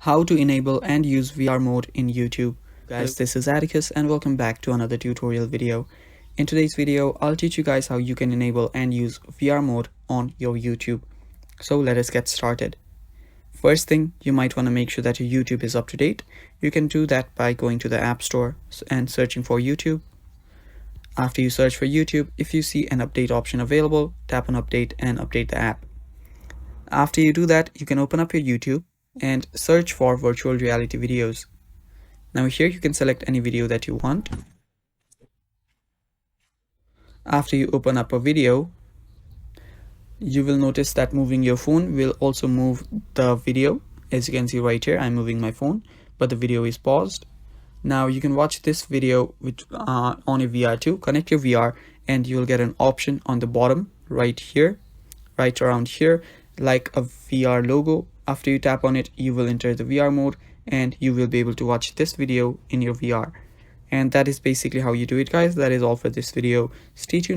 How to enable and use VR mode in YouTube. Guys, this is Atticus and welcome back to another tutorial video. In today's video, I'll teach you guys how you can enable and use VR mode on your YouTube. So let us get started. First thing, you might want to make sure that your YouTube is up to date. You can do that by going to the App Store and searching for YouTube. After you search for YouTube, if you see an update option available, tap on update and update the app. After you do that, you can open up your YouTube and search for virtual reality videos. Now here you can select any video that you want. After you open up a video, you will notice that moving your phone will also move the video. As you can see right here, I'm moving my phone, but the video is paused. Now you can watch this video on your VR too. Connect your VR and you will get an option on the bottom right here, right around here, like a VR logo. After you tap on it, you will enter the VR mode and you will be able to watch this video in your VR. And that is basically how you do it, guys. That is all for this video. Stay tuned.